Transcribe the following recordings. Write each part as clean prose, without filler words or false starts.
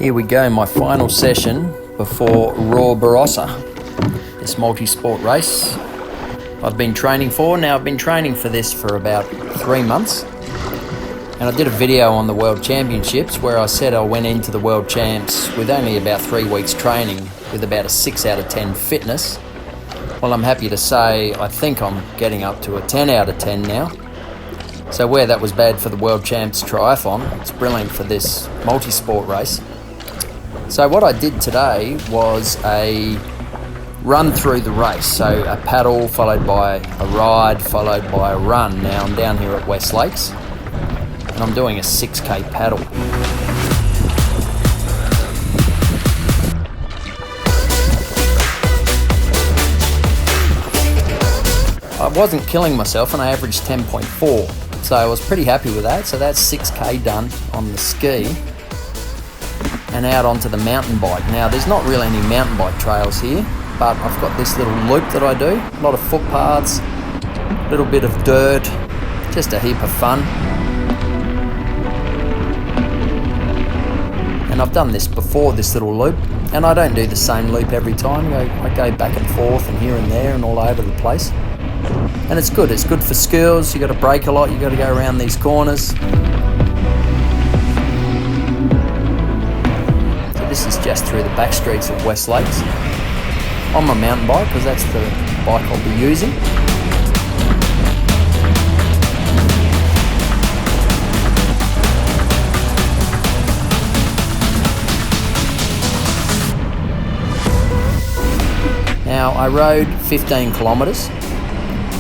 Here we go, my final session before Raw Barossa, this multi-sport race I've been training for. Now I've been training for this for about 3 months, and I did a video on the World Championships where I said I went into the World Champs with only about 3 weeks training with about a 6 out of 10 fitness. Well, I'm happy to say I think I'm getting up to a 10 out of 10 now. So where that was bad for the World Champs Triathlon, it's brilliant for this multi-sport race. So what I did today was a run through the race. So a paddle followed by a ride followed by a run. Now I'm down here at West Lakes and I'm doing a 6k paddle. I wasn't killing myself and I averaged 10.4. So I was pretty happy with that. So that's 6k done on the ski and out onto the mountain bike. Now there's not really any mountain bike trails here, but I've got this little loop that I do. A lot of footpaths, a little bit of dirt, just a heap of fun. And I've done this before, this little loop, and I don't do the same loop every time. I go back and forth and here and there and all over the place. And it's good for skills. You got to brake a lot, you got to go around these corners. So this is just through the back streets of West Lakes on my mountain bike, because that's the bike I'll be using. Now I rode 15 kilometres.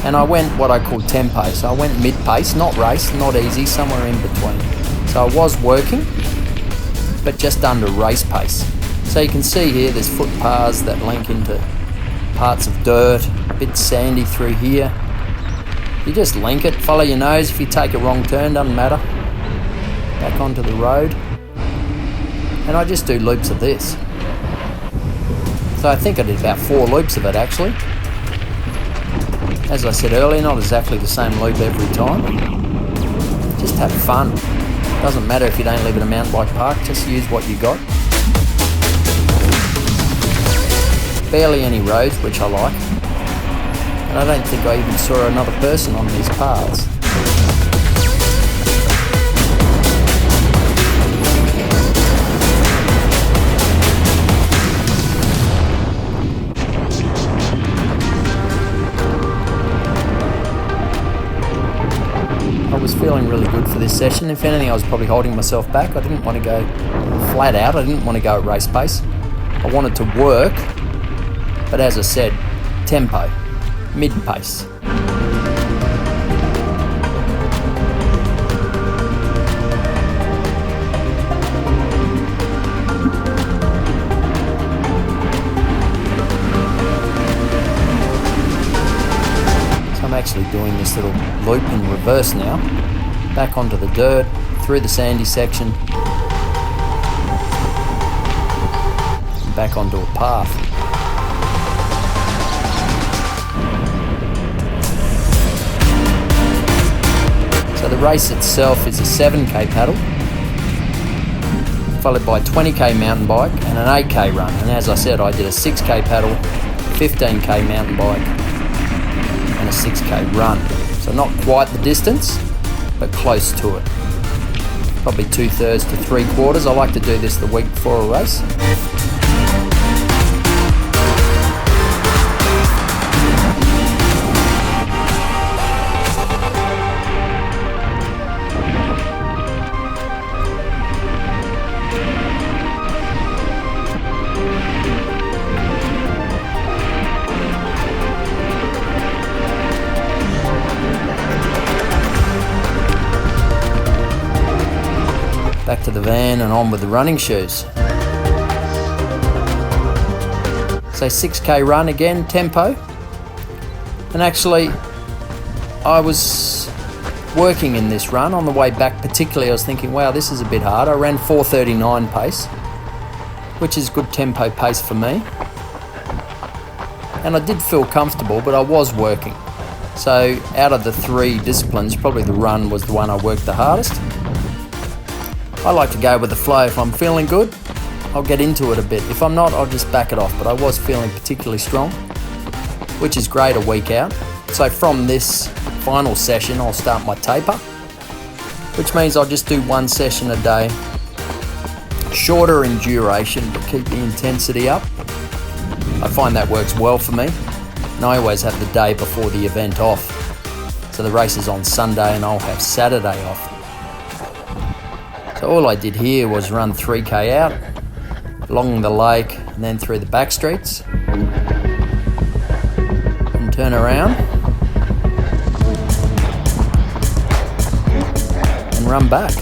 And I went what I call tempo, so I went mid-pace, not race, not easy, somewhere in between. So I was working, but just under race pace. So you can see here there's footpaths that link into parts of dirt, a bit sandy through here. You just link it, follow your nose. If you take a wrong turn, doesn't matter. Back onto the road. And I just do loops of this. So I think I did about 4 loops of it actually. As I said earlier, not exactly the same loop every time. Just have fun. Doesn't matter if you don't live at a mountain bike park, just use what you got. Barely any roads, which I like. And I don't think I even saw another person on these paths. I was feeling really good for this session. If anything, I was probably holding myself back. I didn't want to go flat out. I didn't want to go at race pace. I wanted to work, but as I said, tempo, mid-pace. I'm actually doing this little loop in reverse now, back onto the dirt, through the sandy section, and back onto a path. So the race itself is a 7k paddle, followed by a 20k mountain bike and an 8k run. And as I said, I did a 6k paddle, 15k mountain bike, and a 6k run. So not quite the distance, but close to it. Probably 2/3 to 3/4. I like to do this the week before a race. Back to the van and on with the running shoes. So 6k run again, tempo. And actually, I was working in this run on the way back particularly. I was thinking, wow, this is a bit hard. I ran 4:39 pace, which is good tempo pace for me. And I did feel comfortable, but I was working. So out of the 3 disciplines, probably the run was the one I worked the hardest. I like to go with the flow. If I'm feeling good, I'll get into it a bit. If I'm not, I'll just back it off. But I was feeling particularly strong, which is great a week out. So from this final session, I'll start my taper, which means I'll just do one session a day, shorter in duration, but keep the intensity up. I find that works well for me. And I always have the day before the event off. So the race is on Sunday and I'll have Saturday off. So all I did here was run 3K out, along the lake and then through the back streets. And turn around. And run back.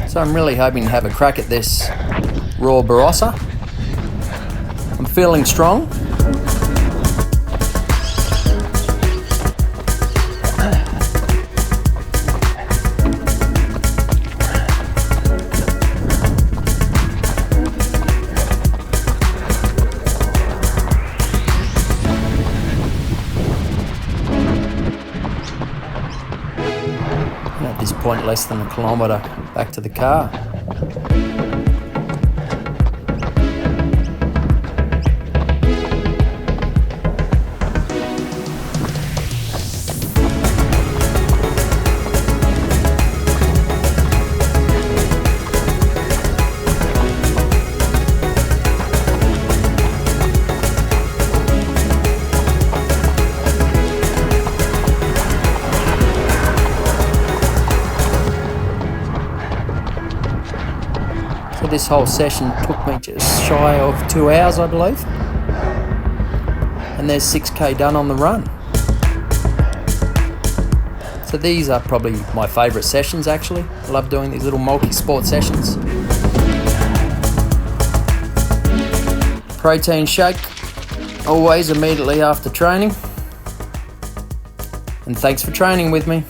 So I'm really hoping to have a crack at this raw Barossa. I'm feeling strong. At this point, less than a kilometre back to the car. This whole session took me just shy of 2 hours, I believe. And there's 6K done on the run. So these are probably my favourite sessions actually. I love doing these little multi-sport sessions. Protein shake, always immediately after training. And thanks for training with me.